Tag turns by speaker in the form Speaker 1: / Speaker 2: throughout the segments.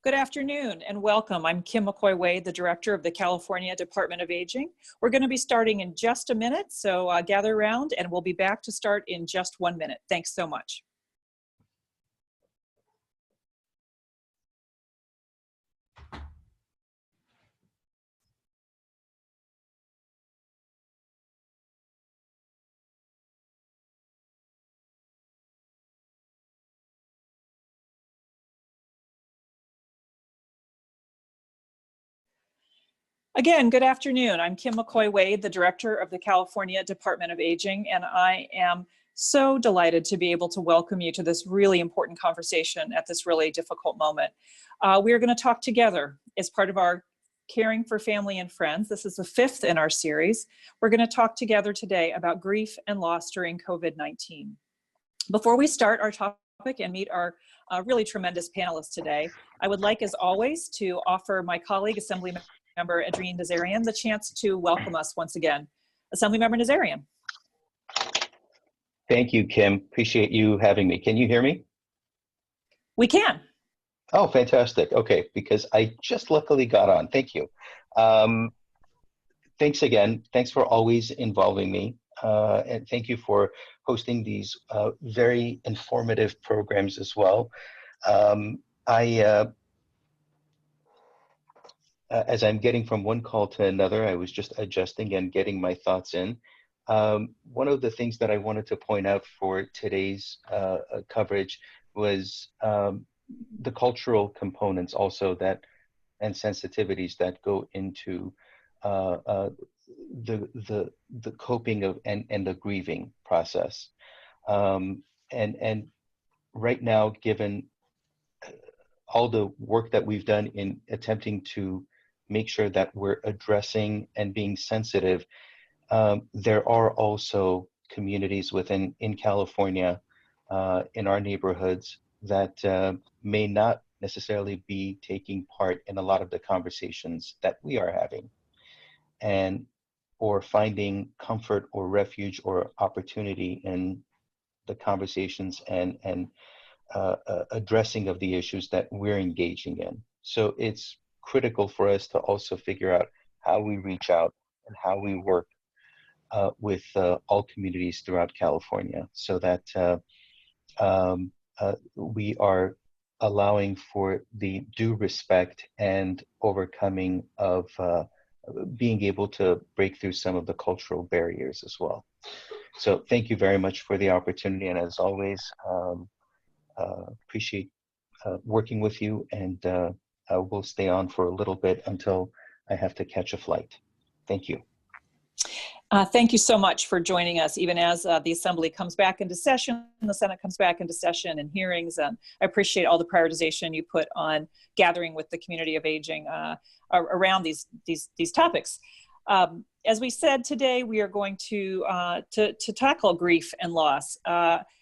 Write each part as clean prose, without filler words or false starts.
Speaker 1: Good afternoon and welcome. I'm Kim McCoy-Wade, the Director of the California Department of Aging. We're going to be starting in just a minute, so gather around and we'll be back to start in just 1 minute. Thanks so much. Again, good afternoon. I'm Kim McCoy-Wade, the Director of the California Department of Aging, and I am so delighted to be able to welcome you to this really important conversation at this really difficult moment. We are going to talk together as part of our Caring for Family and Friends. This is the 5th in our series. We're going to talk together today about grief and loss during COVID-19. Before we start our topic and meet our really tremendous panelists today, I would like, as always, to offer my colleague, Assemblymember Adrienne Nazarian, the chance to welcome us once again. Assemblymember Nazarian.
Speaker 2: Thank you, Kim. Appreciate you having me. Can you hear me?
Speaker 1: We can.
Speaker 2: Oh, fantastic. Okay, because I just luckily got on. Thank you. Thanks again. Thanks for always involving me. And thank you for hosting these very informative programs as well. As I'm getting from one call to another, I was just adjusting and getting my thoughts in. One of the things that I wanted to point out for today's coverage was the cultural components also that and sensitivities that go into the coping of and the grieving process. And right now, given all the work that we've done in attempting to make sure that we're addressing and being sensitive, there are also communities in California, in our neighborhoods, that may not necessarily be taking part in a lot of the conversations that we are having, or finding comfort or refuge or opportunity in the conversations and addressing of the issues that we're engaging in. So it's critical for us to also figure out how we reach out and how we work with all communities throughout California, so that we are allowing for the due respect and overcoming of being able to break through some of the cultural barriers as well. So thank you very much for the opportunity, and as always, appreciate working with you, and we'll stay on for a little bit until I have to catch a flight. Thank you.
Speaker 1: Thank you so much for joining us, even as the Assembly comes back into session, the Senate comes back into session and hearings. And I appreciate all the prioritization you put on gathering with the community of aging around these topics. As we said today, we are going to tackle grief and loss.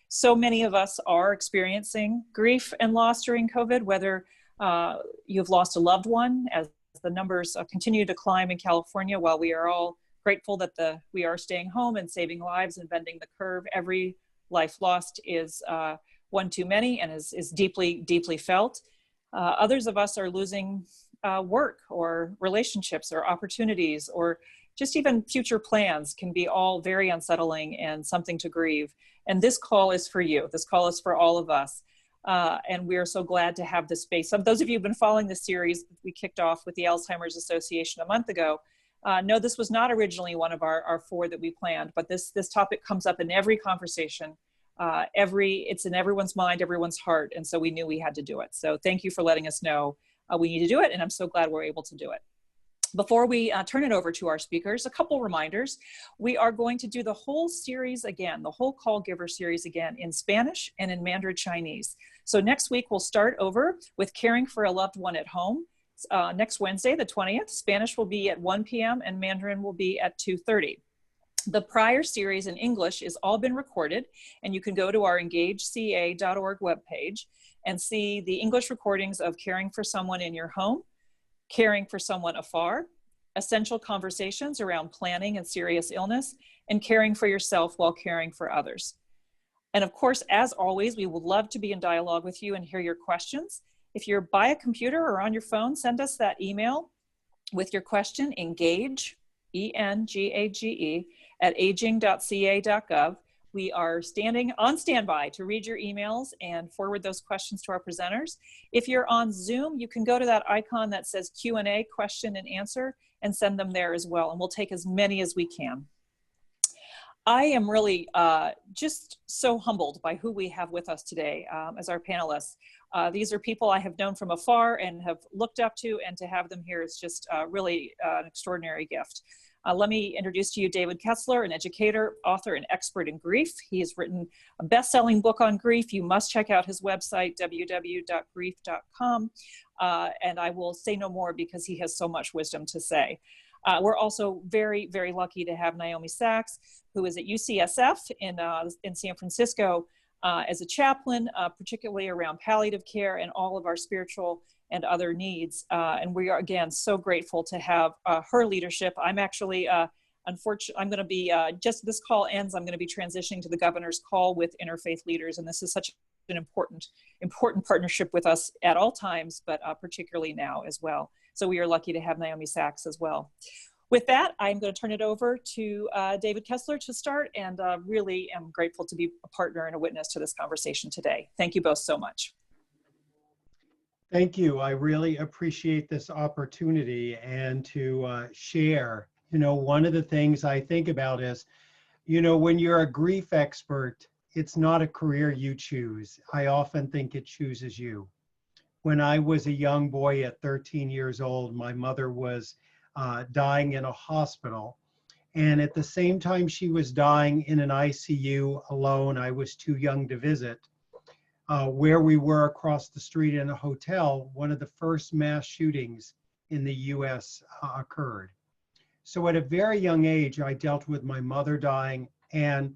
Speaker 1: So many of us are experiencing grief and loss during COVID, whether you've lost a loved one, as the numbers continue to climb in California, while we are all grateful that we are staying home and saving lives and bending the curve. Every life lost is one too many and is deeply, deeply felt. Others of us are losing work or relationships or opportunities, or just even future plans can be all very unsettling and something to grieve. And this call is for you. This call is for all of us. And we are so glad to have this space. Those of you who've been following this series, we kicked off with the Alzheimer's Association a month ago. No, this was not originally one of our 4 that we planned, but this topic comes up in every conversation. It's in everyone's mind, everyone's heart. And so we knew we had to do it. So thank you for letting us know we need to do it. And I'm so glad we're able to do it. Before we turn it over to our speakers, a couple reminders. We are going to do the whole series again, the whole Call Giver series again, in Spanish and in Mandarin Chinese. So next week, we'll start over with Caring for a Loved One at Home. Next Wednesday, the 20th, Spanish will be at 1 p.m. and Mandarin will be at 2:30. The prior series in English has all been recorded, and you can go to our engageca.org webpage and see the English recordings of Caring for Someone in Your Home, Caring for Someone Afar, Essential Conversations Around Planning and Serious Illness, and Caring for Yourself While Caring for Others. And of course, as always, we would love to be in dialogue with you and hear your questions. If you're by a computer or on your phone, send us that email with your question, engage, E-N-G-A-G-E, at aging.ca.gov. We are on standby to read your emails and forward those questions to our presenters. If you're on Zoom, you can go to that icon that says Q&A, question and answer, and send them there as well, and we'll take as many as we can. I am really just so humbled by who we have with us today as our panelists. These are people I have known from afar and have looked up to, and to have them here is just really an extraordinary gift. Let me introduce to you David Kessler, an educator, author, and expert in grief. He has written a best-selling book on grief. You must check out his website, www.grief.com. And I will say no more because he has so much wisdom to say. We're also very, very lucky to have Naomi Sachs, who is at UCSF in San Francisco as a chaplain, particularly around palliative care and all of our spiritual and other needs. And we are, again, so grateful to have her leadership. I'm actually, unfortunately, I'm going to be, just this call ends, I'm going to be transitioning to the governor's call with interfaith leaders. And this is such an important partnership with us at all times, but particularly now as well. So we are lucky to have Naomi Sachs as well. With that, I'm going to turn it over to David Kessler to start, and really am grateful to be a partner and a witness to this conversation today. Thank you both so much.
Speaker 3: Thank you. I really appreciate this opportunity and to share. You know, one of the things I think about is, you know, when you're a grief expert, it's not a career you choose. I often think it chooses you. When I was a young boy at 13 years old, my mother was dying in a hospital. And at the same time she was dying in an ICU alone, I was too young to visit. Where we were across the street in a hotel, one of the first mass shootings in the US occurred. So at a very young age, I dealt with my mother dying and,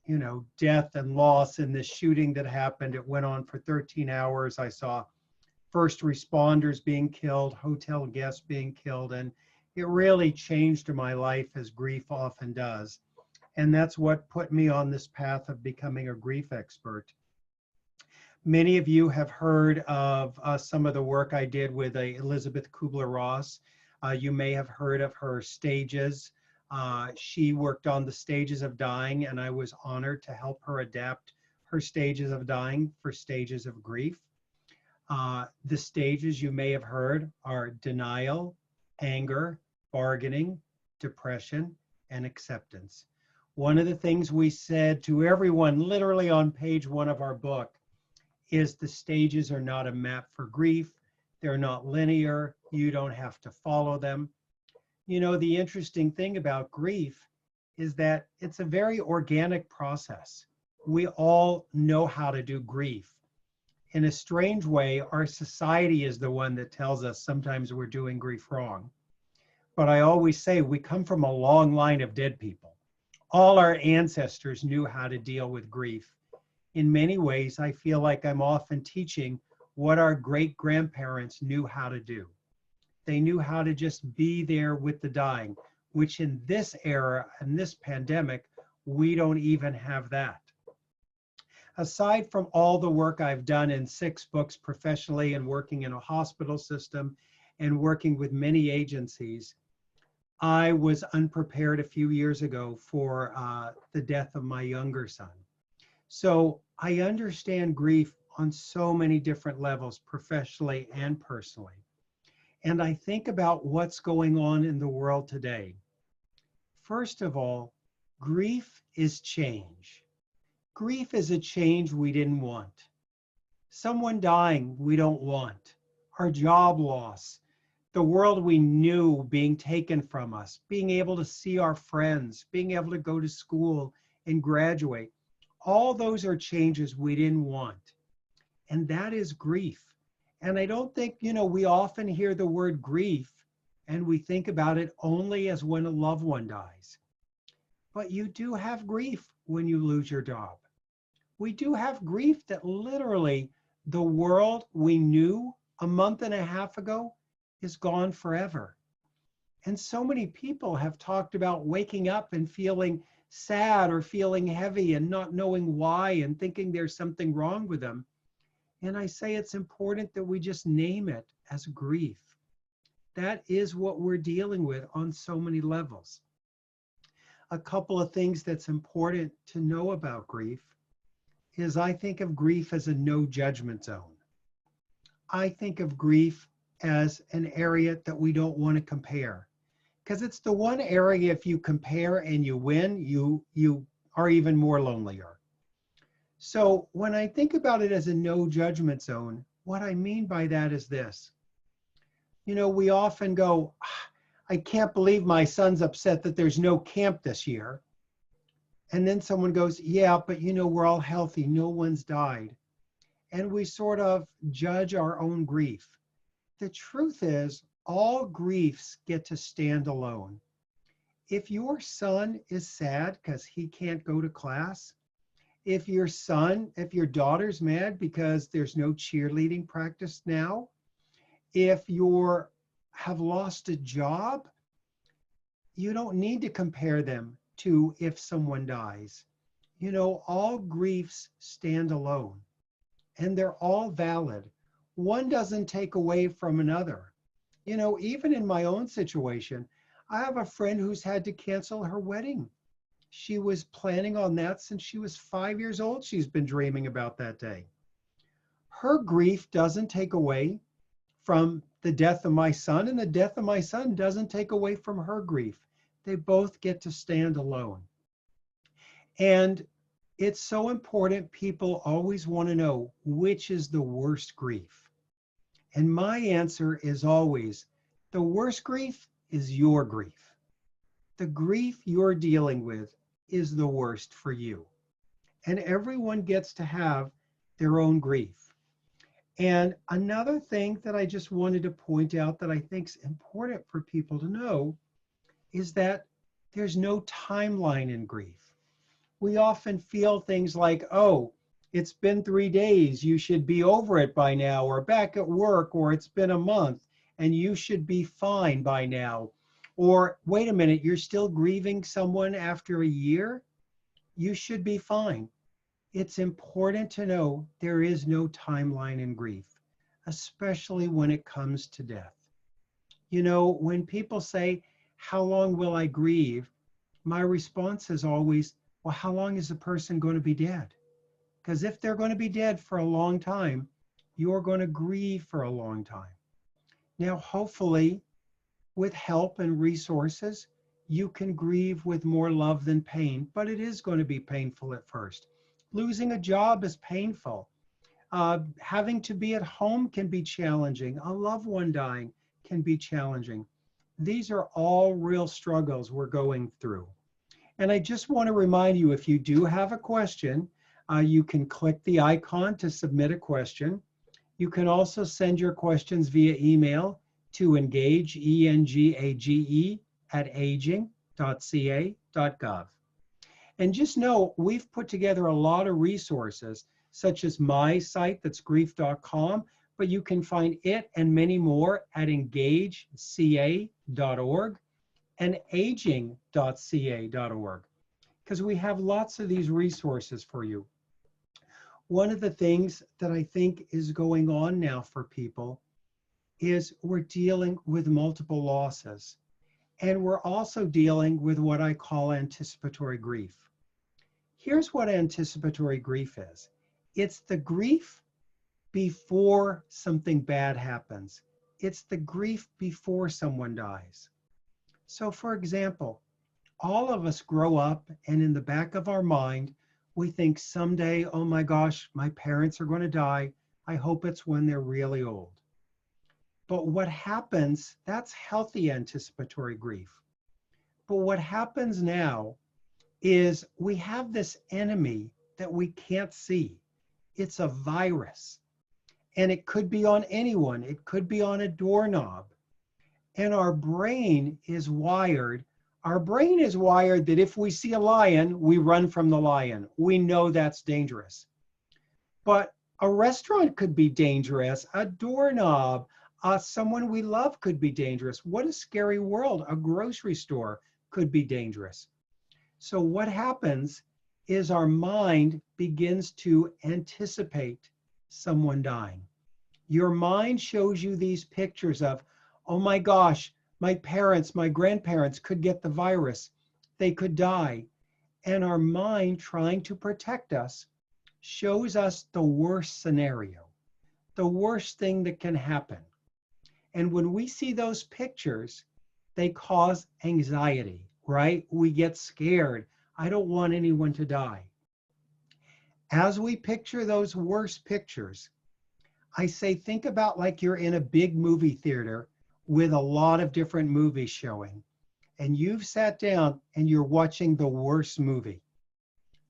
Speaker 3: you know, death and loss in this shooting that happened. It went on for 13 hours. I saw first responders being killed, hotel guests being killed, and it really changed my life, as grief often does. And that's what put me on this path of becoming a grief expert. Many of you have heard of some of the work I did with Elizabeth Kubler-Ross. You may have heard of her stages. She worked on the stages of dying, and I was honored to help her adapt her stages of dying for stages of grief. The stages you may have heard are denial, anger, bargaining, depression, and acceptance. One of the things we said to everyone literally on page 1 of our book is the stages are not a map for grief. They're not linear. You don't have to follow them. You know, the interesting thing about grief is that it's a very organic process. We all know how to do grief. In a strange way, our society is the one that tells us sometimes we're doing grief wrong. But I always say we come from a long line of dead people. All our ancestors knew how to deal with grief. In many ways, I feel like I'm often teaching what our great-grandparents knew how to do. They knew how to just be there with the dying, which in this era, in this pandemic, we don't even have that. Aside from all the work I've done in 6 books professionally and working in a hospital system and working with many agencies, I was unprepared a few years ago for the death of my younger son. So I understand grief on so many different levels, professionally and personally. And I think about what's going on in the world today. First of all, grief is change. Grief is a change we didn't want. Someone dying we don't want. Our job loss, the world we knew being taken from us, being able to see our friends, being able to go to school and graduate. All those are changes we didn't want. And that is grief. And I don't think, you know, we often hear the word grief and we think about it only as when a loved one dies. But you do have grief when you lose your job. We do have grief that literally the world we knew a month and a half ago is gone forever. And so many people have talked about waking up and feeling sad or feeling heavy and not knowing why and thinking there's something wrong with them. And I say it's important that we just name it as grief. That is what we're dealing with on so many levels. A couple of things that's important to know about grief is I think of grief as a no judgment zone. I think of grief as an area that we don't want to compare, because it's the one area if you compare and you win, you are even more lonelier. So when I think about it as a no judgment zone, what I mean by that is this. You know, we often go, I can't believe my son's upset that there's no camp this year. And then someone goes, yeah, but you know, we're all healthy. No one's died. And we sort of judge our own grief. The truth is, all griefs get to stand alone. If your son is sad because he can't go to class, if your daughter's mad because there's no cheerleading practice now, if you have lost a job, you don't need to compare them to if someone dies. You know, all griefs stand alone and they're all valid. One doesn't take away from another. You know, even in my own situation, I have a friend who's had to cancel her wedding. She was planning on that since she was 5 years old. She's been dreaming about that day. Her grief doesn't take away from the death of my son, and the death of my son doesn't take away from her grief. They both get to stand alone. And it's so important. People always want to know which is the worst grief. And my answer is always, the worst grief is your grief. The grief you're dealing with is the worst for you. And everyone gets to have their own grief. And another thing that I just wanted to point out that I think is important for people to know is that there's no timeline in grief. We often feel things like, oh, it's been 3 days, you should be over it by now, or back at work, or it's been a month and you should be fine by now. Or wait a minute, you're still grieving someone after a year? You should be fine. It's important to know there is no timeline in grief, especially when it comes to death. You know, when people say, how long will I grieve? My response is always, well, how long is the person going to be dead? Because if they're going to be dead for a long time, you're going to grieve for a long time. Now, hopefully, with help and resources, you can grieve with more love than pain, but it is going to be painful at first. Losing a job is painful. Having to be at home can be challenging. A loved one dying can be challenging. These are all real struggles we're going through. And I just want to remind you, if you do have a question, you can click the icon to submit a question. You can also send your questions via email to engage, engage, @aging.ca.gov. And just know, we've put together a lot of resources, such as my site, that's grief.com, but you can find it and many more at engageca.org and aging.ca.org, because we have lots of these resources for you. One of the things that I think is going on now for people is we're dealing with multiple losses. And we're also dealing with what I call anticipatory grief. Here's what anticipatory grief is. It's the grief before something bad happens. It's the grief before someone dies. So for example, all of us grow up and in the back of our mind, we think someday, oh my gosh, my parents are going to die. I hope it's when they're really old. But what happens, that's healthy anticipatory grief. But what happens now is we have this enemy that we can't see. It's a virus. And it could be on anyone. It could be on a doorknob. And our brain is wired. Our brain is wired that if we see a lion, we run from the lion. We know that's dangerous. But a restaurant could be dangerous. A doorknob, someone we love could be dangerous. What a scary world. A grocery store could be dangerous. So what happens is our mind begins to anticipate someone dying. Your mind shows you these pictures of, oh my gosh, my parents, my grandparents could get the virus. They could die. And our mind, trying to protect us, shows us the worst scenario, the worst thing that can happen. And when we see those pictures, they cause anxiety, right? We get scared. I don't want anyone to die. As we picture those worst pictures, I say, think about like you're in a big movie theater with a lot of different movies showing, and you've sat down and you're watching the worst movie,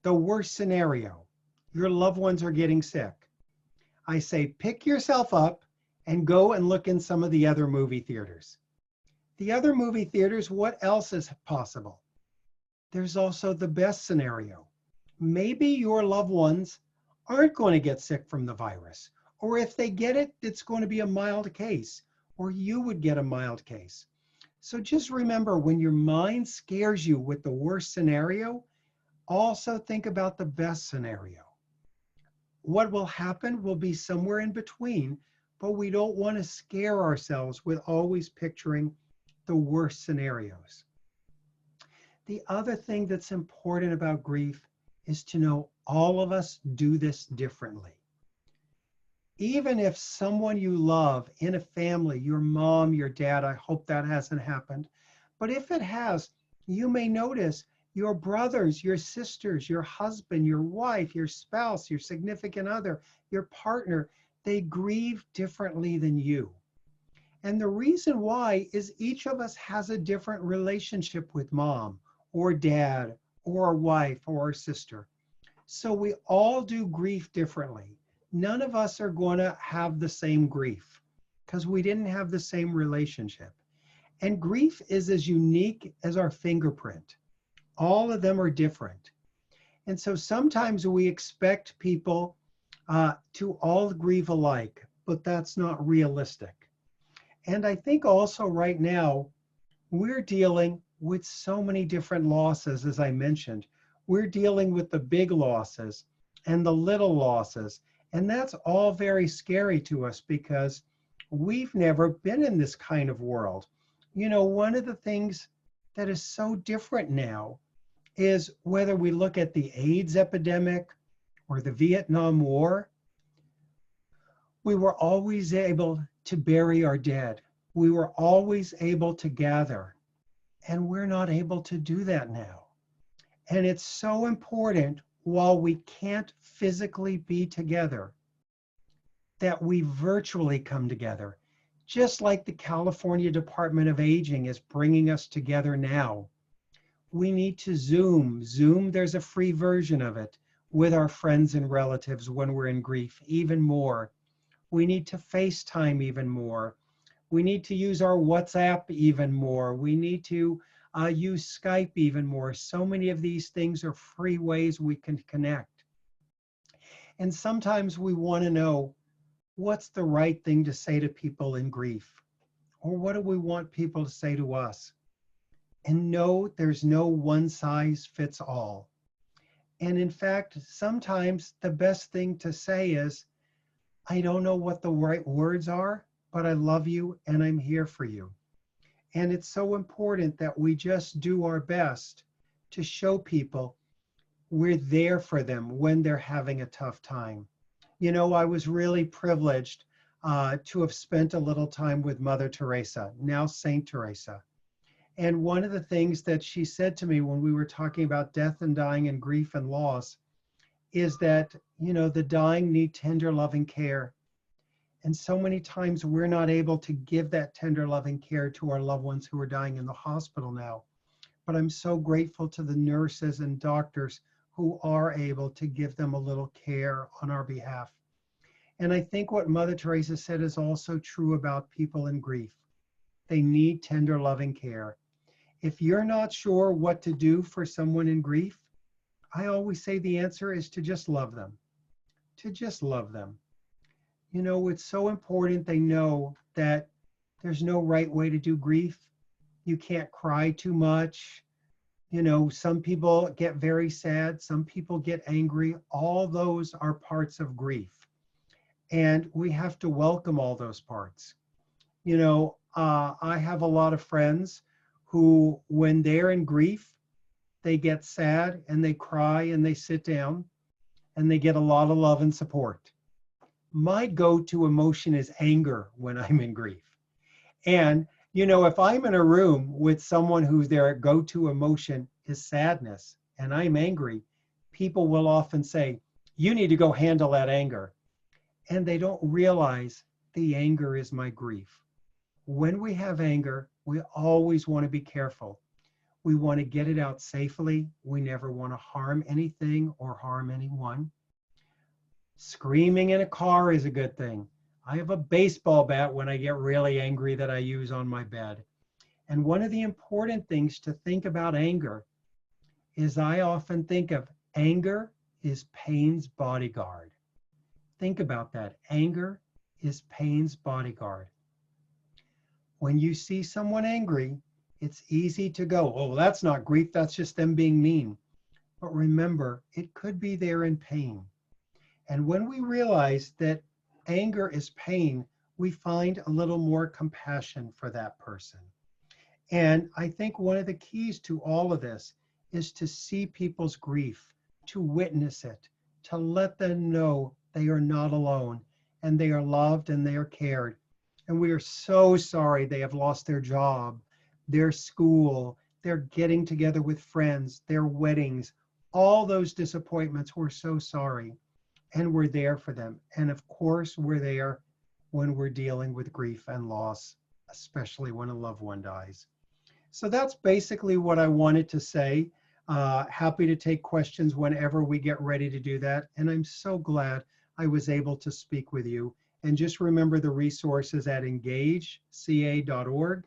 Speaker 3: the worst scenario. Your loved ones are getting sick. I say, pick yourself up and go and look in some of the other movie theaters. The other movie theaters, what else is possible? There's also the best scenario. Maybe your loved ones aren't going to get sick from the virus. Or if they get it, it's going to be a mild case, or you would get a mild case. So just remember, when your mind scares you with the worst scenario, also think about the best scenario. What will happen will be somewhere in between, but we don't want to scare ourselves with always picturing the worst scenarios. The other thing that's important about grief is to know all of us do this differently. Even if someone you love in a family, your mom, your dad, I hope that hasn't happened, but if it has, you may notice your brothers, your sisters, your husband, your wife, your spouse, your significant other, your partner, they grieve differently than you. And the reason why is each of us has a different relationship with mom or dad or a wife or a sister. So we all do grief differently. None of us are going to have the same grief because we didn't have the same relationship. And grief is as unique as our fingerprint. All of them are different. And so sometimes we expect people to all grieve alike, but that's not realistic. And I think also right now, we're dealing with so many different losses, as I mentioned. We're dealing with the big losses and the little losses. And that's all very scary to us because we've never been in this kind of world. You know, one of the things that is so different now is whether we look at the AIDS epidemic or the Vietnam War, we were always able to bury our dead. We were always able to gather, and we're not able to do that now. And it's so important, while we can't physically be together, that we virtually come together, just like the California Department of Aging is bringing us together now. We need to Zoom. Zoom, there's a free version of it with our friends and relatives when we're in grief, even more. We need to FaceTime even more. We need to use our WhatsApp even more. We need to use Skype even more. So many of these things are free ways we can connect. And sometimes we want to know, what's the right thing to say to people in grief? Or what do we want people to say to us? And no, there's no one size fits all. And in fact, sometimes the best thing to say is, I don't know what the right words are, but I love you and I'm here for you. And it's so important that we just do our best to show people we're there for them when they're having a tough time. You know, I was really privileged to have spent a little time with Mother Teresa, now Saint Teresa. And one of the things that she said to me when we were talking about death and dying and grief and loss is that, you know, the dying need tender, loving care. And so many times we're not able to give that tender, loving care to our loved ones who are dying in the hospital now. But I'm so grateful to the nurses and doctors who are able to give them a little care on our behalf. And I think what Mother Teresa said is also true about people in grief. They need tender, loving care. If you're not sure what to do for someone in grief, I always say the answer is to just love them, to just love them. You know, it's so important they know that there's no right way to do grief. You can't cry too much. You know, some people get very sad. Some people get angry. All those are parts of grief. And we have to welcome all those parts. You know, I have a lot of friends who, when they're in grief, they get sad and they cry and they sit down and they get a lot of love and support. My go-to emotion is anger when I'm in grief. And, you know, if I'm in a room with someone who's their go-to emotion is sadness and I'm angry, people will often say, you need to go handle that anger. And they don't realize the anger is my grief. When we have anger, we always want to be careful. We want to get it out safely. We never want to harm anything or harm anyone. Screaming in a car is a good thing. I have a baseball bat when I get really angry that I use on my bed. And one of the important things to think about anger is I often think of anger is pain's bodyguard. Think about that. Anger is pain's bodyguard. When you see someone angry, it's easy to go, oh, that's not grief, that's just them being mean. But remember, it could be they're in pain. And when we realize that anger is pain, we find a little more compassion for that person. And I think one of the keys to all of this is to see people's grief, to witness it, to let them know they are not alone and they are loved and they are cared. And we are so sorry they have lost their job, their school, their getting together with friends, their weddings, all those disappointments. We're so sorry. And we're there for them. And of course, we're there when we're dealing with grief and loss, especially when a loved one dies. So that's basically what I wanted to say. Happy to take questions whenever we get ready to do that. And I'm so glad I was able to speak with you. And just remember the resources at engageca.org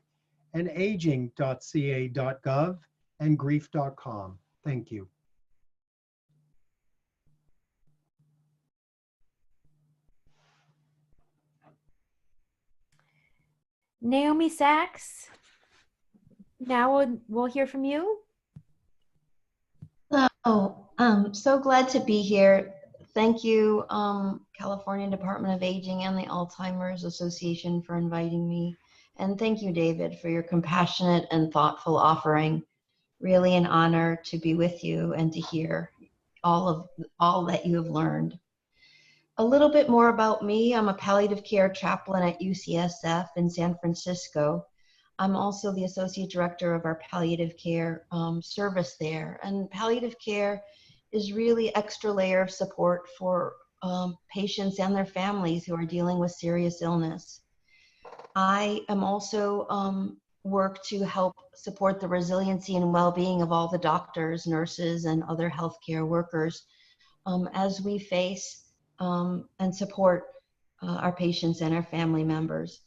Speaker 3: and aging.ca.gov and grief.com. Thank you.
Speaker 4: Naomi Sachs, now we'll hear from you.
Speaker 5: Oh, so glad to be here. Thank you, California Department of Aging and the Alzheimer's Association for inviting me. And thank you, David, for your compassionate and thoughtful offering. Really an honor to be with you and to hear all that you have learned. A little bit more about me. I'm a palliative care chaplain at UCSF in San Francisco. I'm also the associate director of our palliative care service there. And palliative care is really extra layer of support for patients and their families who are dealing with serious illness. I am also work to help support the resiliency and well-being of all the doctors, nurses, and other healthcare workers as we face and support our patients and our family members.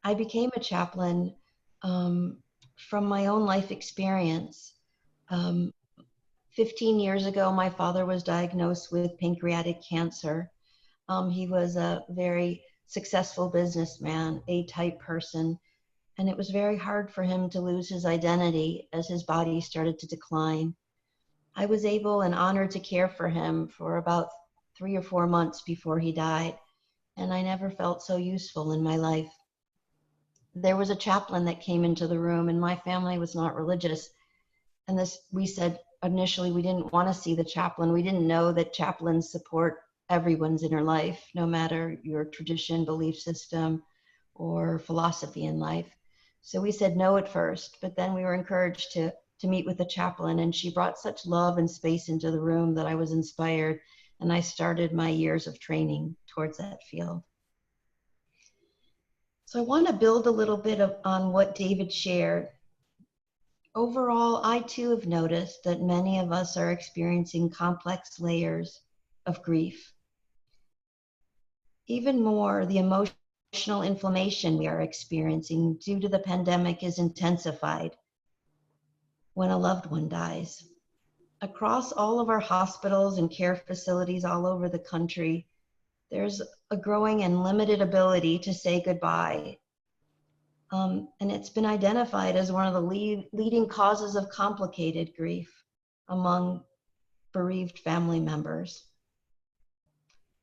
Speaker 5: I became a chaplain from my own life experience. 15 years ago, my father was diagnosed with pancreatic cancer. He was a very successful businessman, A-type person, and it was very hard for him to lose his identity as his body started to decline. I was able and honored to care for him for about 3 or 4 months before he died, and I never felt so useful in my life. There was a chaplain that came into the room, and my family was not religious. And we said initially we didn't want to see the chaplain. We didn't know that chaplains support everyone's inner life, no matter your tradition, belief system, or philosophy in life. So we said no at first, but then we were encouraged to meet with the chaplain, and she brought such love and space into the room that I was inspired, and I started my years of training towards that field. So I want to build a little bit on what David shared. Overall, I too have noticed that many of us are experiencing complex layers of grief. Even more, the emotional inflammation we are experiencing due to the pandemic is intensified when a loved one dies. Across all of our hospitals and care facilities all over the country, there's a growing and limited ability to say goodbye. And it's been identified as one of the leading causes of complicated grief among bereaved family members.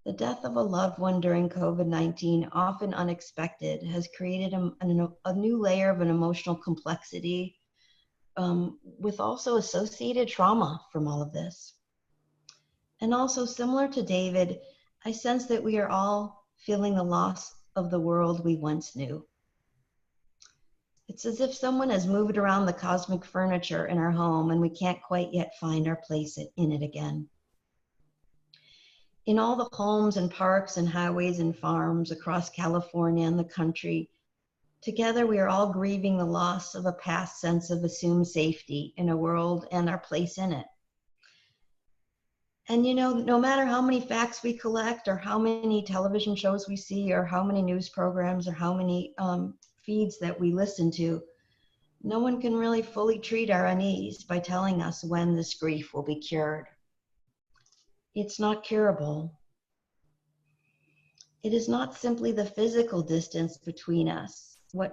Speaker 5: The death of a loved one during COVID-19, often unexpected, has created a new layer of an emotional complexity with also associated trauma from all of this. And also, similar to David, I sense that we are all feeling the loss of the world we once knew. It's as if someone has moved around the cosmic furniture in our home and we can't quite yet find our place in it again. In all the homes and parks and highways and farms across California and the country, together we are all grieving the loss of a past sense of assumed safety in a world and our place in it. And you know, no matter how many facts we collect or how many television shows we see or how many news programs or how many feeds that we listen to, no one can really fully treat our unease by telling us when this grief will be cured. It's not curable. It is not simply the physical distance between us, but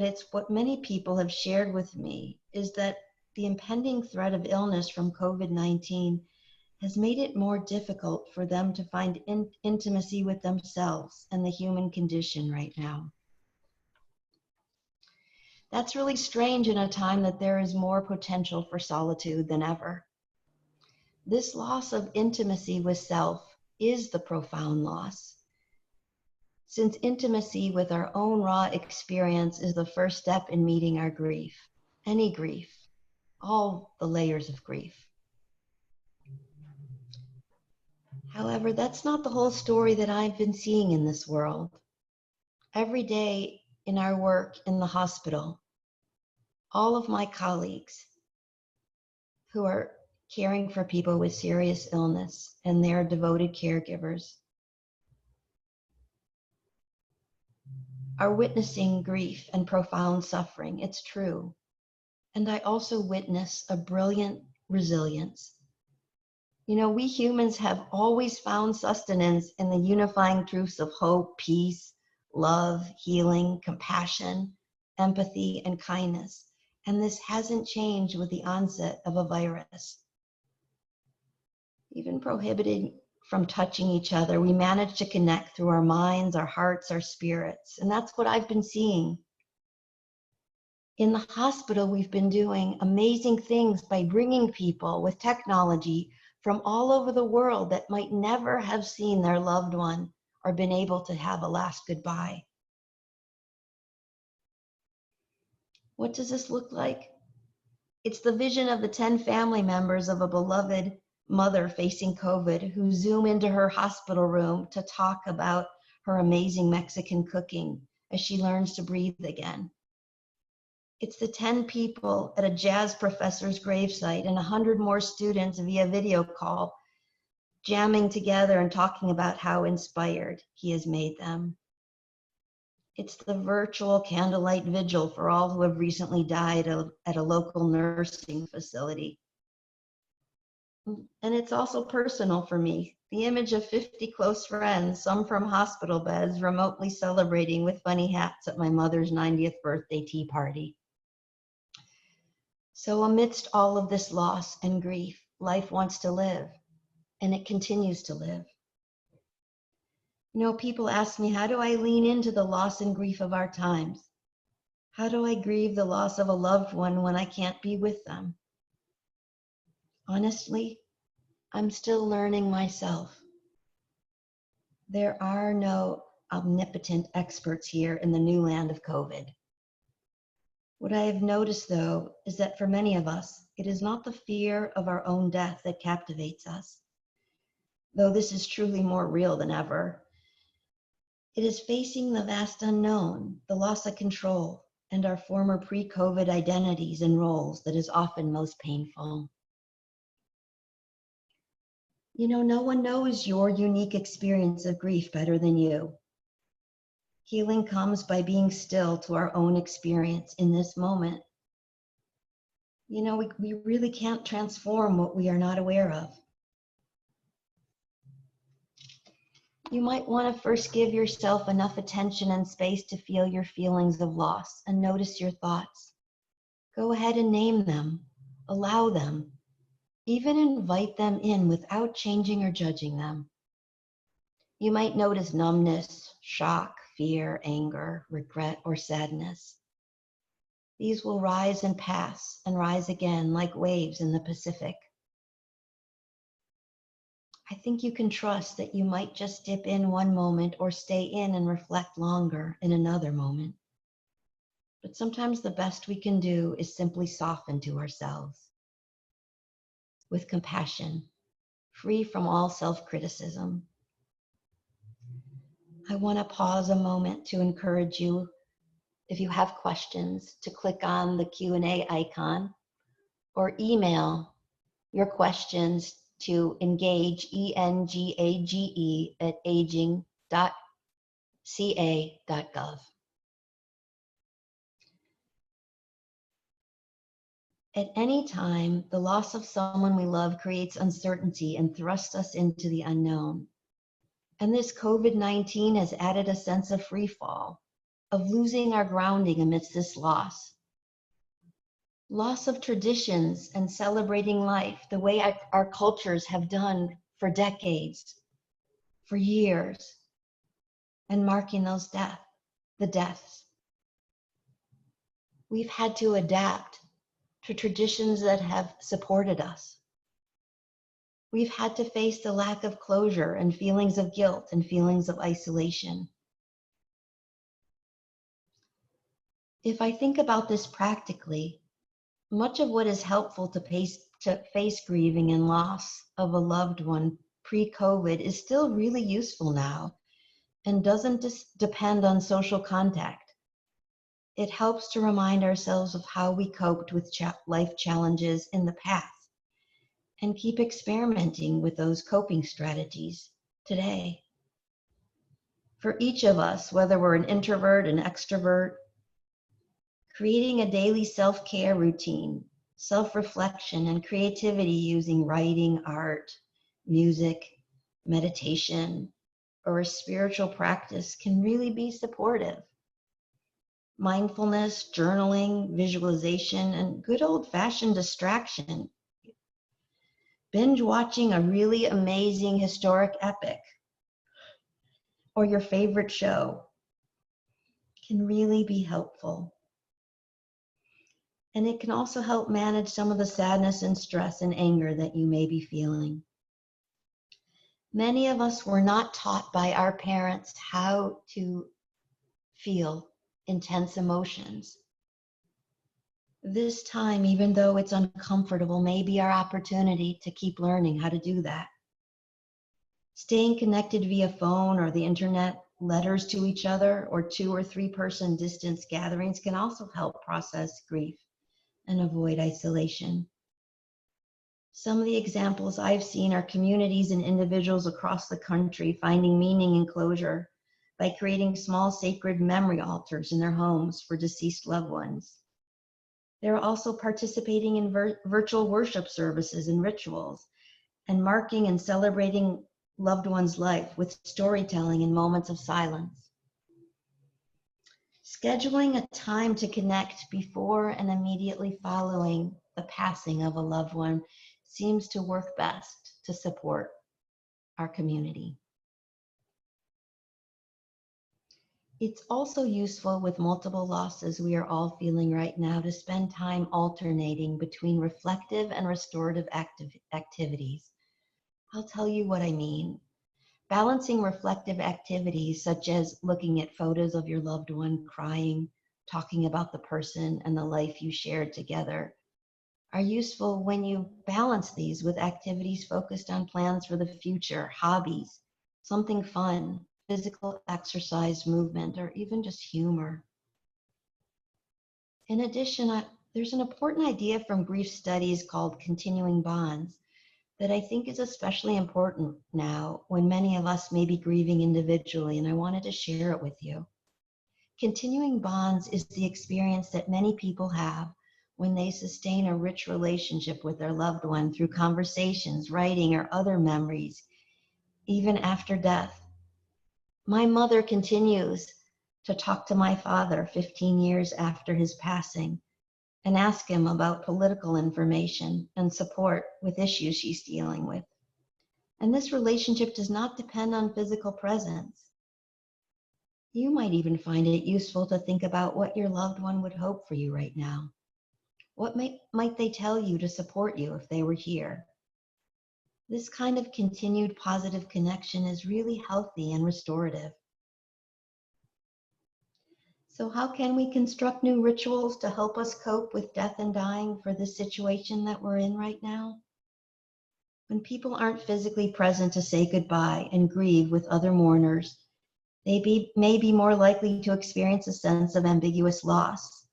Speaker 5: it's what many people have shared with me is that the impending threat of illness from COVID-19 has made it more difficult for them to find intimacy with themselves and the human condition right now. That's really strange in a time that there is more potential for solitude than ever. This loss of intimacy with self is the profound loss, since intimacy with our own raw experience is the first step in meeting our grief, any grief, all the layers of grief. However, that's not the whole story that I've been seeing in this world. Every day in our work in the hospital, all of my colleagues who are caring for people with serious illness and they're devoted caregivers are witnessing grief and profound suffering. It's true. And I also witness a brilliant resilience. You know, we humans have always found sustenance in the unifying truths of hope, peace, love, healing, compassion, empathy, and kindness. And this hasn't changed with the onset of a virus. Even prohibited from touching each other, we manage to connect through our minds, our hearts, our spirits. And that's what I've been seeing. In the hospital, we've been doing amazing things by bringing people with technology from all over the world that might never have seen their loved one or been able to have a last goodbye. What does this look like? It's the vision of the 10 family members of a beloved mother facing COVID who zoom into her hospital room to talk about her amazing Mexican cooking as she learns to breathe again. It's the 10 people at a jazz professor's gravesite and 100 more students via video call, jamming together and talking about how inspired he has made them. It's the virtual candlelight vigil for all who have recently died at a local nursing facility. And it's also personal for me. The image of 50 close friends, some from hospital beds, remotely celebrating with funny hats at my mother's 90th birthday tea party. So amidst all of this loss and grief, life wants to live, and it continues to live. You know, people ask me, how do I lean into the loss and grief of our times? How do I grieve the loss of a loved one when I can't be with them? Honestly, I'm still learning myself. There are no omnipotent experts here in the new land of COVID. What I have noticed, though, is that for many of us, it is not the fear of our own death that captivates us, though this is truly more real than ever. It is facing the vast unknown, the loss of control, and our former pre-COVID identities and roles that is often most painful. You know, no one knows your unique experience of grief better than you. Healing comes by being still to our own experience in this moment. You know, we really can't transform what we are not aware of. You might want to first give yourself enough attention and space to feel your feelings of loss and notice your thoughts. Go ahead and name them, allow them, even invite them in without changing or judging them. You might notice numbness, shock, fear, anger, regret, or sadness. These will rise and pass and rise again like waves in the Pacific. I think you can trust that you might just dip in one moment or stay in and reflect longer in another moment. But sometimes the best we can do is simply soften to ourselves with compassion, free from all self-criticism. I want to pause a moment to encourage you, if you have questions, to click on the Q&A icon or email your questions to engage, engage, at aging.ca.gov. At any time, the loss of someone we love creates uncertainty and thrusts us into the unknown. And this COVID-19 has added a sense of free fall, of losing our grounding amidst this loss. Loss of traditions and celebrating life the way our cultures have done for decades, for years, and marking those the deaths. We've had to adapt to traditions that have supported us. We've had to face the lack of closure and feelings of guilt and feelings of isolation. If I think about this practically, much of what is helpful to face grieving and loss of a loved one pre-COVID is still really useful now and doesn't depend on social contact. It helps to remind ourselves of how we coped with life challenges in the past and keep experimenting with those coping strategies today. For each of us, whether we're an introvert, an extrovert, creating a daily self-care routine, self-reflection, and creativity using writing, art, music, meditation, or a spiritual practice can really be supportive. Mindfulness, journaling, visualization, and good old-fashioned distraction. Binge watching a really amazing historic epic or your favorite show can really be helpful. And it can also help manage some of the sadness and stress and anger that you may be feeling. Many of us were not taught by our parents how to feel intense emotions. This time, even though it's uncomfortable, may be our opportunity to keep learning how to do that. Staying connected via phone or the internet, letters to each other, or 2 or 3 person distance gatherings can also help process grief and avoid isolation. Some of the examples I've seen are communities and individuals across the country finding meaning and closure by creating small sacred memory altars in their homes for deceased loved ones. They're also participating in virtual worship services and rituals, and marking and celebrating loved one's life with storytelling and moments of silence. Scheduling a time to connect before and immediately following the passing of a loved one seems to work best to support our community. It's also useful with multiple losses we are all feeling right now to spend time alternating between reflective and restorative activities. I'll tell you what I mean. Balancing reflective activities such as looking at photos of your loved one crying, talking about the person and the life you shared together, are useful when you balance these with activities focused on plans for the future, hobbies, something fun, physical exercise, movement, or even just humor. In addition, there's an important idea from grief studies called continuing bonds that I think is especially important now when many of us may be grieving individually, and I wanted to share it with you. Continuing bonds is the experience that many people have when they sustain a rich relationship with their loved one through conversations, writing, or other memories, even after death. My mother continues to talk to my father 15 years after his passing and ask him about political information and support with issues she's dealing with. And this relationship does not depend on physical presence. You might even find it useful to think about what your loved one would hope for you right now. What might they tell you to support you if they were here? This kind of continued positive connection is really healthy and restorative. So how can we construct new rituals to help us cope with death and dying for this situation that we're in right now? When people aren't physically present to say goodbye and grieve with other mourners, they may be more likely to experience a sense of ambiguous loss.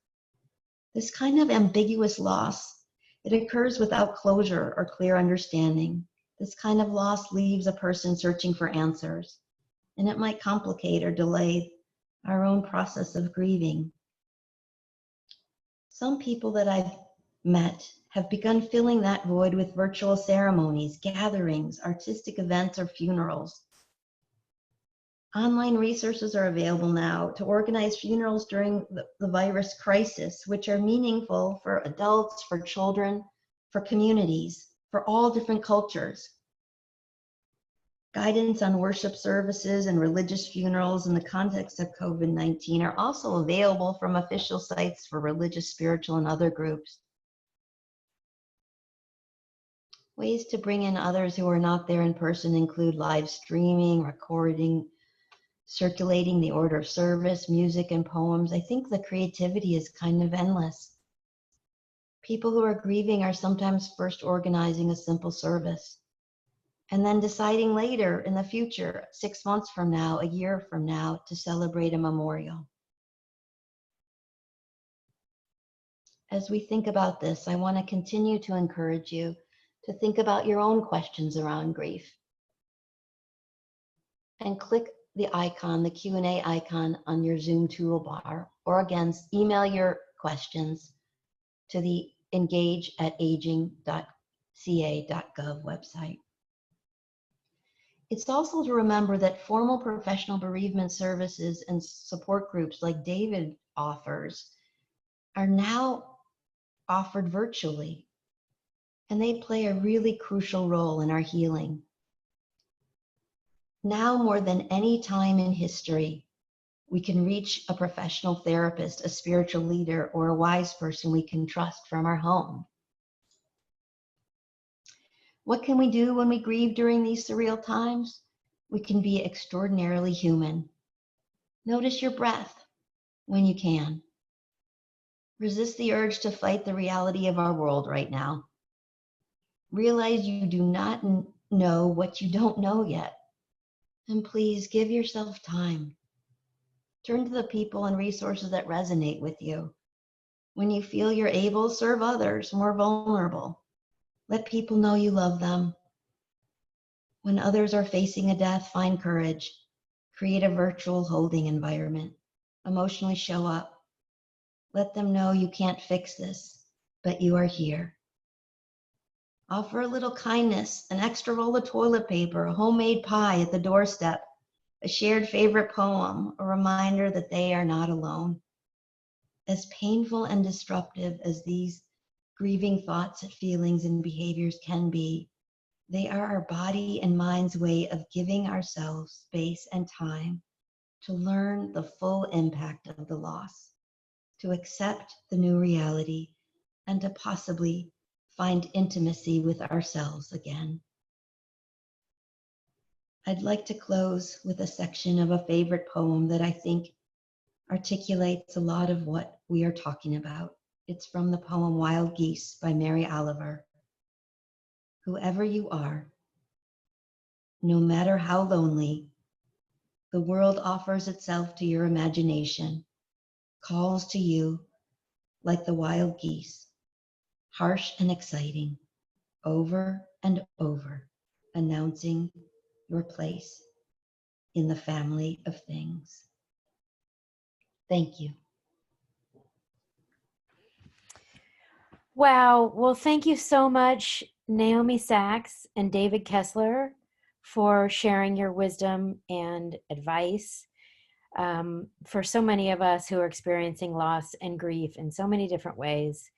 Speaker 5: This kind of ambiguous loss, it occurs without closure or clear understanding. This kind of loss leaves a person searching for answers, and it might complicate or delay our own process of grieving. Some people that I've met have begun filling that void with virtual ceremonies, gatherings, artistic events, or funerals. Online resources are available now to organize funerals during the virus crisis, which are meaningful for adults, for children, for communities, for all different cultures. Guidance on worship services and religious funerals in the context of COVID-19 are also available from official sites for religious, spiritual, and other groups. Ways to bring in others who are not there in person include live streaming, recording, circulating the order of service, music, and poems. I think the creativity is kind of endless. People who are grieving are sometimes first organizing a simple service and then deciding later in the future, 6 months from now, a year from now, to celebrate a memorial. As we think about this, I want to continue to encourage you to think about your own questions around grief. And click the icon, the Q&A icon on your Zoom toolbar, or again, email your questions to the engage@aging.ca.gov website. It's also to remember that formal professional bereavement services and support groups like David offers are now offered virtually, and they play a really crucial role in our healing. Now more than any time in history, we can reach a professional therapist, a spiritual leader, or a wise person we can trust from our home. What can we do when we grieve during these surreal times? We can be extraordinarily human. Notice your breath when you can. Resist the urge to fight the reality of our world right now. Realize you do not know what you don't know yet. And please give yourself time. Turn to the people and resources that resonate with you. When you feel you're able, serve others more vulnerable. Let people know you love them. When others are facing a death, find courage. Create a virtual holding environment. Emotionally show up. Let them know you can't fix this, but you are here. Offer a little kindness, an extra roll of toilet paper, a homemade pie at the doorstep, a shared favorite poem, a reminder that they are not alone. As painful and disruptive as these grieving thoughts, feelings, and behaviors can be, they are our body and mind's way of giving ourselves space and time to learn the full impact of the loss, to accept the new reality, and to possibly find intimacy with ourselves again. I'd like to close with a section of a favorite poem that I think articulates a lot of what we are talking about. It's from the poem Wild Geese by Mary Oliver. Whoever you are, no matter how lonely, the world offers itself to your imagination, calls to you like the wild geese, harsh and exciting, over and over, announcing your place in the family of things. Thank you.
Speaker 4: Wow. Well, thank you so much, Naomi Sachs and David Kessler, for sharing your wisdom and advice for so many of us who are experiencing loss and grief in so many different ways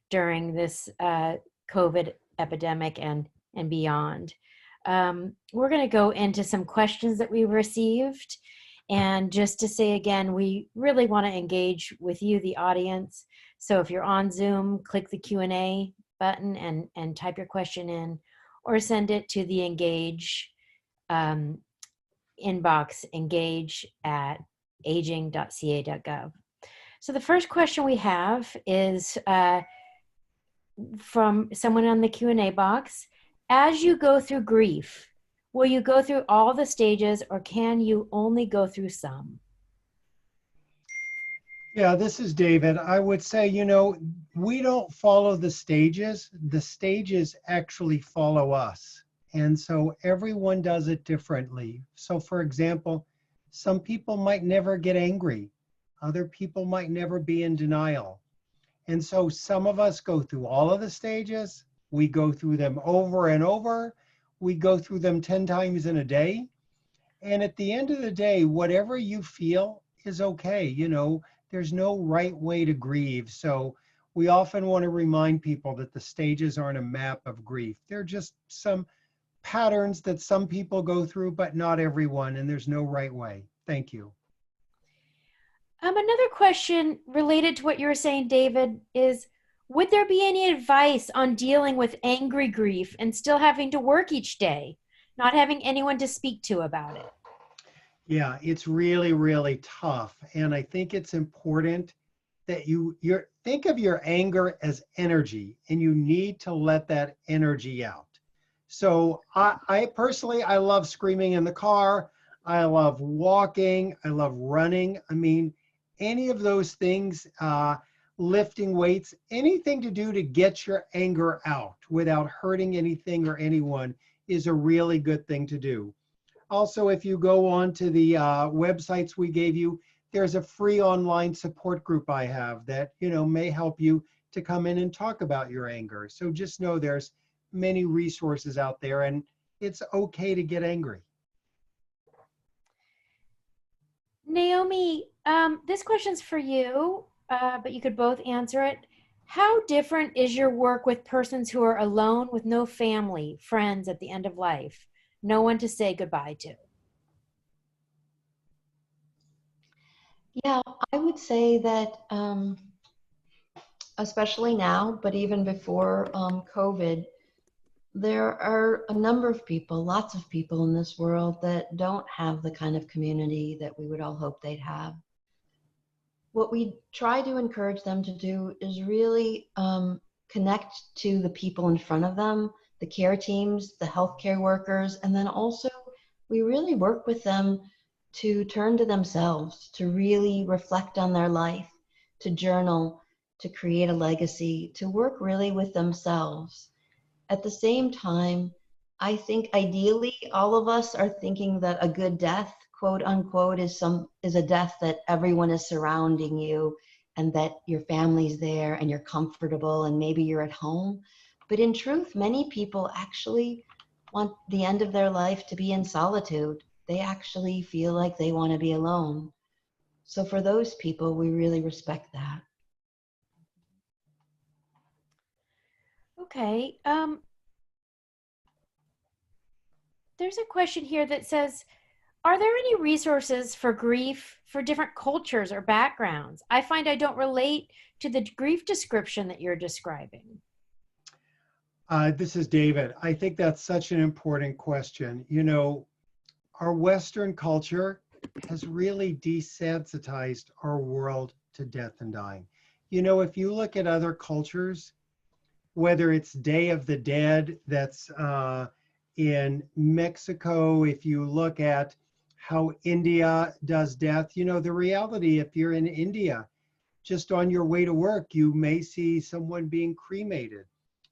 Speaker 4: during this COVID epidemic and beyond. we're going to go into some questions that we received. And just to say again, we really want to engage with you, the audience. So if you're on Zoom, click the Q&A button and type your question in, or send it to the Engage inbox, engage@aging.ca.gov. So the first question we have is from someone on the Q&A box. As you go through grief, will you go through all the stages, or can you only go through some?
Speaker 3: Yeah, this is David. I would say, we don't follow the stages. The stages actually follow us. And so everyone does it differently. So for example, some people might never get angry. Other people might never be in denial. And so some of us go through all of the stages. We go through them over and over. We go through them 10 times in a day. And at the end of the day, whatever you feel is okay. There's no right way to grieve. So we often want to remind people that the stages aren't a map of grief. They're just some patterns that some people go through, but not everyone, and there's no right way. Thank you.
Speaker 4: Another question related to what you were saying, David, is would there be any advice on dealing with angry grief and still having to work each day, not having anyone to speak to about it?
Speaker 3: Yeah, it's really, really tough. And I think it's important that you think of your anger as energy, and you need to let that energy out. So I personally, I love screaming in the car. I love walking. I love running. I mean, any of those things, lifting weights, anything to do to get your anger out without hurting anything or anyone is a really good thing to do. Also, if you go on to the websites we gave you, there's a free online support group I have that, may help you to come in and talk about your anger. So just know there's many resources out there, and it's okay to get angry.
Speaker 4: Naomi, this question's for you, but you could both answer it. How different is your work with persons who are alone with no family, friends at the end of life, no one to say goodbye to?
Speaker 5: Yeah, I would say that, especially now, but even before COVID, there are a number of people, lots of people in this world that don't have the kind of community that we would all hope they'd have. What we try to encourage them to do is really connect to the people in front of them, the care teams, the healthcare workers, and then also we really work with them to turn to themselves, to really reflect on their life, to journal, to create a legacy, to work really with themselves. At the same time, I think ideally all of us are thinking that a good death, quote unquote, is a death that everyone is surrounding you and that your family's there and you're comfortable and maybe you're at home. But in truth, many people actually want the end of their life to be in solitude. They actually feel like they want to be alone. So for those people, we really respect that.
Speaker 4: Okay. There's a question here that says, are there any resources for grief for different cultures or backgrounds? I find I don't relate to the grief description that you're describing.
Speaker 3: This is David. I think that's such an important question. Our Western culture has really desensitized our world to death and dying. If you look at other cultures, whether it's Day of the Dead that's in Mexico, if you look at how India does death, the reality, if you're in India, just on your way to work, you may see someone being cremated.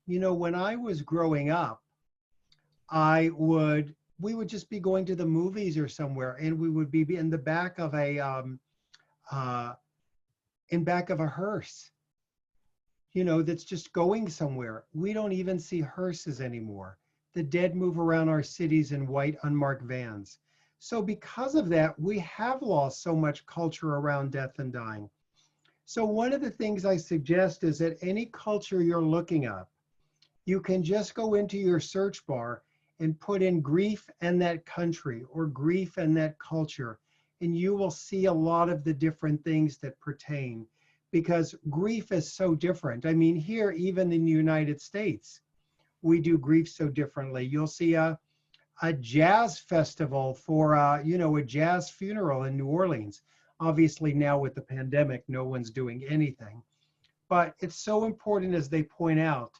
Speaker 3: When I was growing up, we would just be going to the movies or somewhere, and we would be in the back of a hearse, that's just going somewhere. We don't even see hearses anymore. The dead move around our cities in white unmarked vans. So because of that, we have lost so much culture around death and dying. So one of the things I suggest is that any culture you're looking up, you can just go into your search bar and put in grief and that country or grief and that culture, and you will see a lot of the different things that pertain, because grief is so different. I mean, here, even in the United States, we do grief so differently. You'll see a jazz festival for, a jazz funeral in New Orleans. Obviously now with the pandemic, no one's doing anything. But it's so important, as they point out,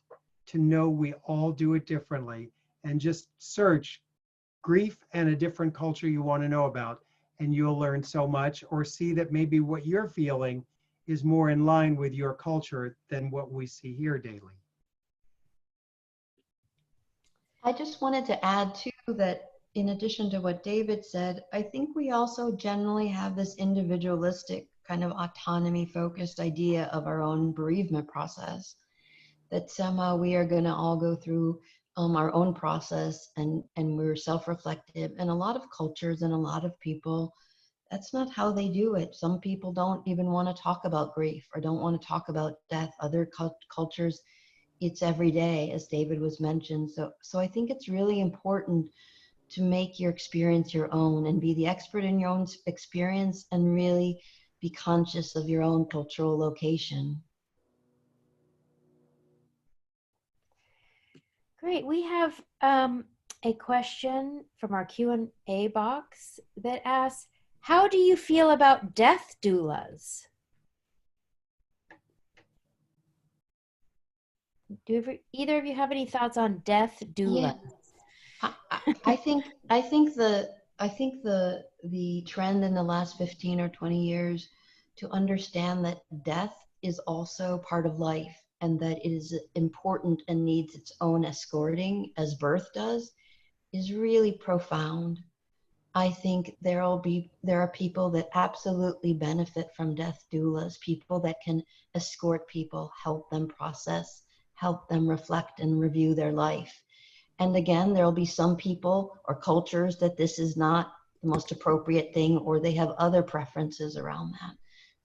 Speaker 3: to know we all do it differently, and just search grief and a different culture you want to know about, and you'll learn so much, or see that maybe what you're feeling is more in line with your culture than what we see here daily.
Speaker 5: I just wanted to add too that in addition to what David said, I think we also generally have this individualistic kind of autonomy focused idea of our own bereavement process, that somehow we are going to all go through our own process, and we're self-reflective. And a lot of cultures and a lot of people, that's not how they do it. Some people don't even want to talk about grief or don't want to talk about death. Other cultures, it's every day, as David was mentioned. So I think it's really important to make your experience your own and be the expert in your own experience, and really be conscious of your own cultural location.
Speaker 4: Great. We have a question from our Q&A box that asks, how do you feel about death doulas? Do either of you have any thoughts on death doulas?
Speaker 5: Yeah. I think the trend in the last 15 or 20 years to understand that death is also part of life, and that it is important and needs its own escorting as birth does, is really profound. I think there are people that absolutely benefit from death doulas, people that can escort people, help them process, help them reflect and review their life. And again, there'll be some people or cultures that this is not the most appropriate thing, or they have other preferences around that.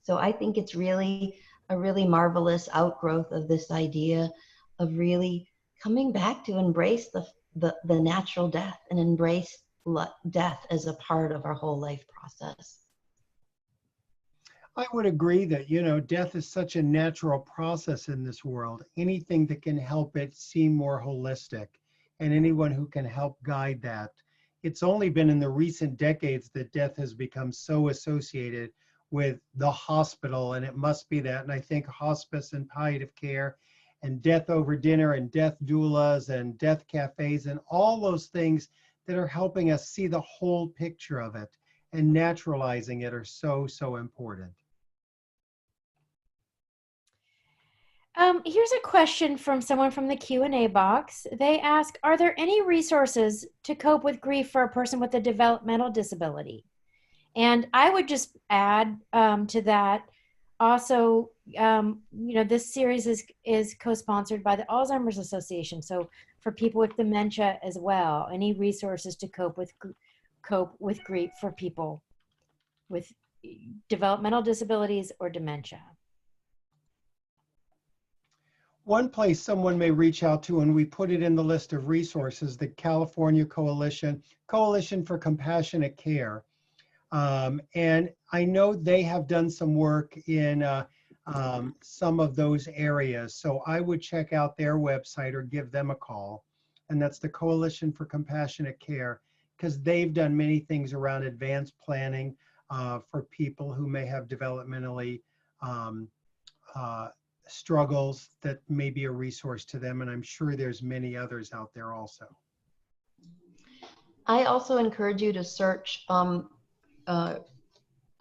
Speaker 5: So I think it's really a really marvelous outgrowth of this idea of really coming back to embrace the natural death, and embrace death as a part of our whole life process.
Speaker 3: I would agree that, death is such a natural process in this world. Anything that can help it seem more holistic, and anyone who can help guide that. It's only been in the recent decades that death has become so associated with the hospital, and it must be that. And I think hospice and palliative care and death over dinner and death doulas and death cafes and all those things that are helping us see the whole picture of it and naturalizing it are so, so important.
Speaker 4: Here's a question from someone from the Q&A box. They ask, are there any resources to cope with grief for a person with a developmental disability? And I would just add to that also, this series is co-sponsored by the Alzheimer's Association. So for people with dementia as well, any resources to cope with grief for people with developmental disabilities or dementia.
Speaker 3: One place someone may reach out to, and we put it in the list of resources, the California Coalition for Compassionate Care. And I know they have done some work in some of those areas. So I would check out their website or give them a call. And that's the Coalition for Compassionate Care, because they've done many things around advanced planning for people who may have developmentally struggles that may be a resource to them. And I'm sure there's many others out there also.
Speaker 5: I also encourage you to search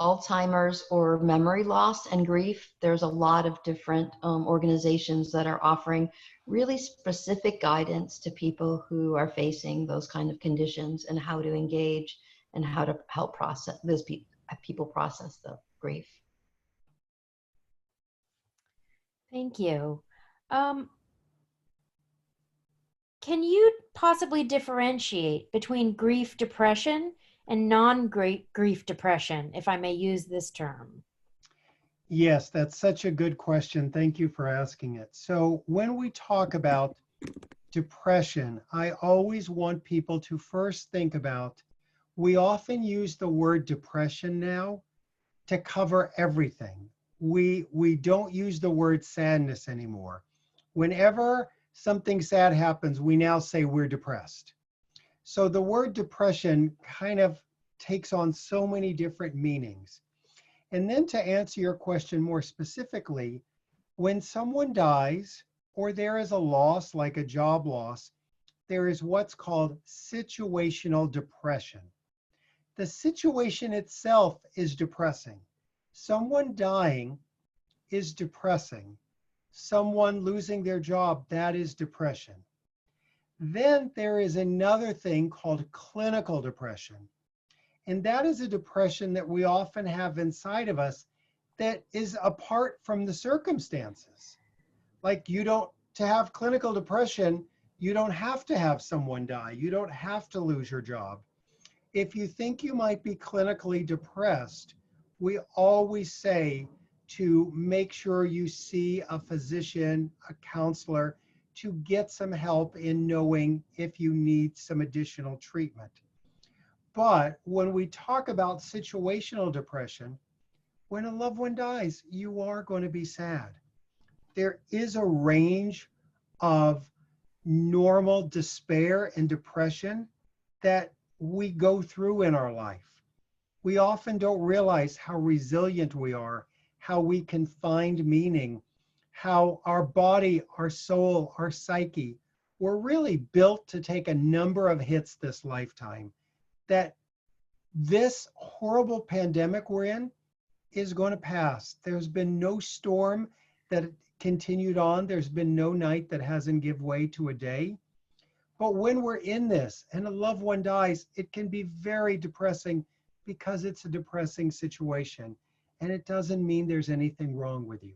Speaker 5: Alzheimer's or memory loss and grief. There's a lot of different organizations that are offering really specific guidance to people who are facing those kind of conditions, and how to engage and how to help process those people process the grief.
Speaker 4: Thank you. Can you possibly differentiate between grief depression and non-grief depression, if I may use this term?
Speaker 3: Yes, that's such a good question. Thank you for asking it. So when we talk about depression, I always want people to first think about, we often use the word depression now to cover everything. We don't use the word sadness anymore. Whenever something sad happens, we now say we're depressed. So the word depression kind of takes on so many different meanings. And then to answer your question more specifically, when someone dies or there is a loss like a job loss, there is what's called situational depression. The situation itself is depressing. Someone dying is depressing. Someone losing their job, that is depression. Then there is another thing called clinical depression. And that is a depression that we often have inside of us that is apart from the circumstances. Like to have clinical depression, you don't have to have someone die. You don't have to lose your job. If you think you might be clinically depressed, we always say to make sure you see a physician, a counselor, to get some help in knowing if you need some additional treatment. But when we talk about situational depression, when a loved one dies, you are going to be sad. There is a range of normal despair and depression that we go through in our life. We often don't realize how resilient we are, how we can find meaning, how our body, our soul, our psyche, we're really built to take a number of hits this lifetime. That this horrible pandemic we're in is going to pass. There's been no storm that continued on. There's been no night that hasn't given way to a day. But when we're in this and a loved one dies, it can be very depressing because it's a depressing situation. And it doesn't mean there's anything wrong with you.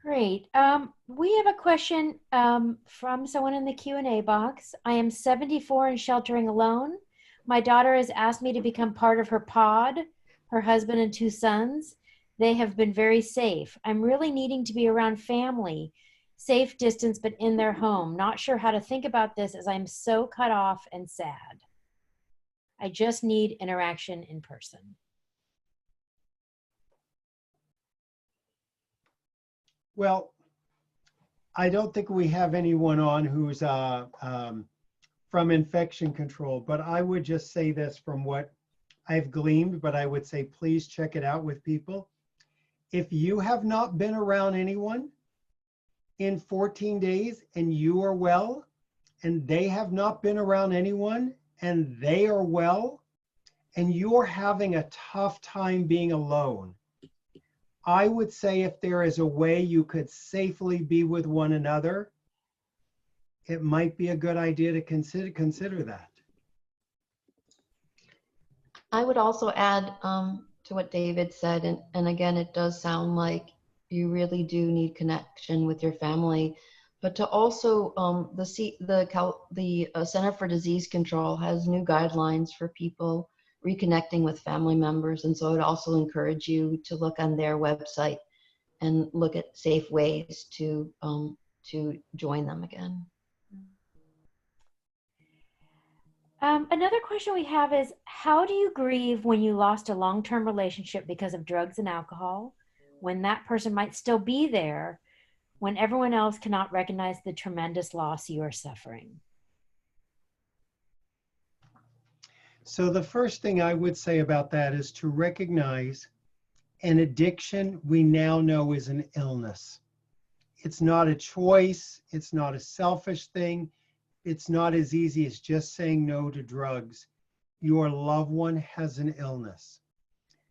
Speaker 4: Great. We have a question from someone in the Q&A box. I am 74 and sheltering alone. My daughter has asked me to become part of her pod, her husband and 2 sons. They have been very safe. I'm really needing to be around family, safe distance, but in their home. Not sure how to think about this as I'm so cut off and sad. I just need interaction in person.
Speaker 3: Well, I don't think we have anyone on who's from infection control, but I would just say this from what I've gleaned, but I would say please check it out with people. If you have not been around anyone in 14 days and you are well, and they have not been around anyone and they are well, and you're having a tough time being alone, I would say if there is a way you could safely be with one another, it might be a good idea to consider that.
Speaker 5: I would also add to what David said, and again, it does sound like you really do need connection with your family, but to also the Center for Disease Control has new guidelines for people reconnecting with family members, and so I would also encourage you to look on their website and look at safe ways to join them again.
Speaker 4: Another question we have is, how do you grieve when you lost a long-term relationship because of drugs and alcohol, when that person might still be there, when everyone else cannot recognize the tremendous loss you are suffering?
Speaker 3: So the first thing I would say about that is to recognize an addiction we now know is an illness. It's not a choice. It's not a selfish thing. It's not as easy as just saying no to drugs. Your loved one has an illness.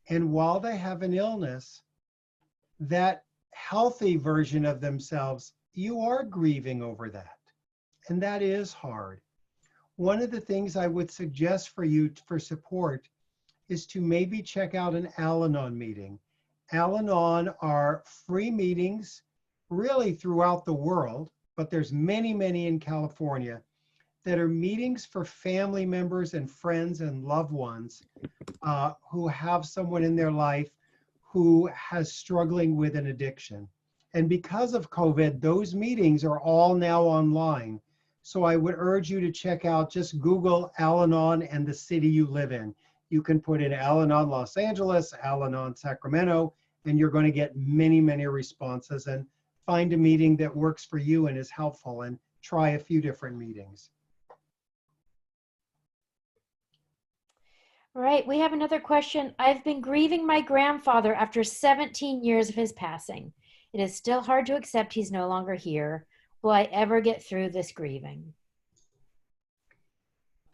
Speaker 3: And while they have an illness, that healthy version of themselves, you are grieving over that. And that is hard. One of the things I would suggest for you for support is to maybe check out an Al-Anon meeting. Al-Anon are free meetings really throughout the world, but there's many, many in California that are meetings for family members and friends and loved ones who have someone in their life who has struggling with an addiction. And because of COVID, those meetings are all now online. So I would urge you to check out, just Google Al-Anon and the city you live in. You can put in Al-Anon Los Angeles, Al-Anon Sacramento, and you're going to get many, many responses, and find a meeting that works for you and is helpful, and try a few different meetings.
Speaker 4: All right, we have another question. I've been grieving my grandfather after 17 years of his passing. It is still hard to accept he's no longer here. Will I ever get through this grieving?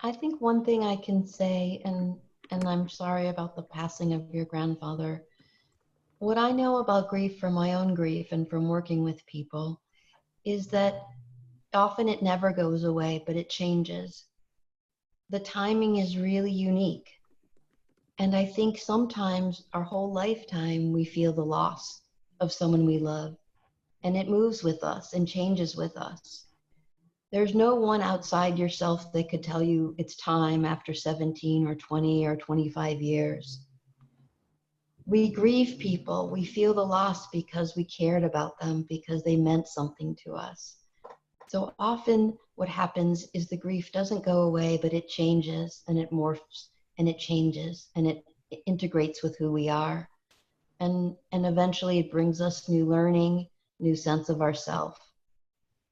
Speaker 5: I think one thing I can say, and I'm sorry about the passing of your grandfather. What I know about grief from my own grief and from working with people is that often it never goes away, but it changes. The timing is really unique. And I think sometimes our whole lifetime we feel the loss of someone we love, and it moves with us and changes with us. There's no one outside yourself that could tell you it's time after 17 or 20 or 25 years. We grieve people, we feel the loss because we cared about them, because they meant something to us. So often what happens is the grief doesn't go away, but it changes and it morphs and it changes and it integrates with who we are. And eventually it brings us new learning, new sense of ourself.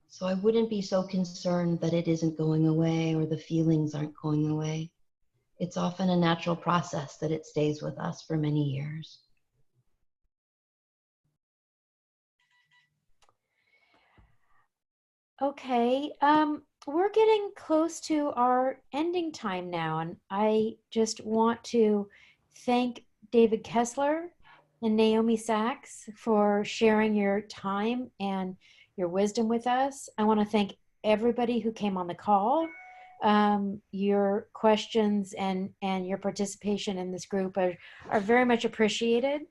Speaker 5: So I wouldn't be so concerned that it isn't going away or the feelings aren't going away. It's often a natural process that it stays with us for many years.
Speaker 4: Okay, we're getting close to our ending time now, and I just want to thank David Kessler and Naomi Sachs for sharing your time and your wisdom with us. I want to thank everybody who came on the call. Your questions and your participation in this group are very much appreciated.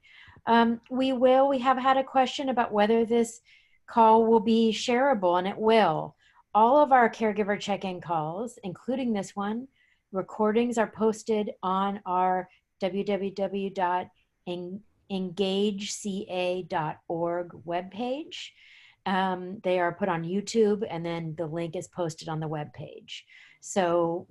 Speaker 4: We have had a question about whether this call will be shareable, and it will. All of our caregiver check-in calls, including this one, recordings are posted on our www.engageca.org webpage. They are put on YouTube, and then the link is posted on the webpage. So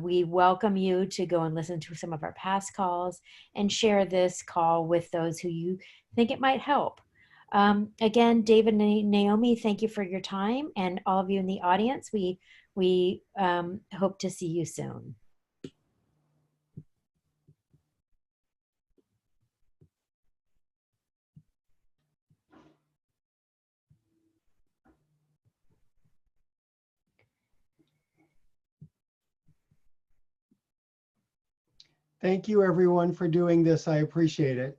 Speaker 4: we welcome you to go and listen to some of our past calls and share this call with those who you think it might help. Again, David and Naomi, thank you for your time, and all of you in the audience. We hope to see you soon.
Speaker 3: Thank you, everyone, for doing this. I appreciate it.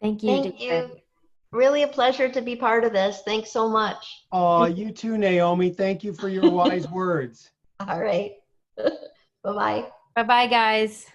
Speaker 4: Thank you,
Speaker 5: Thank
Speaker 4: David.
Speaker 5: you. Really a pleasure to be part of this. Thanks so much.
Speaker 3: You too, Naomi. Thank you for your wise words.
Speaker 5: All right. Bye-bye.
Speaker 4: Bye-bye, guys.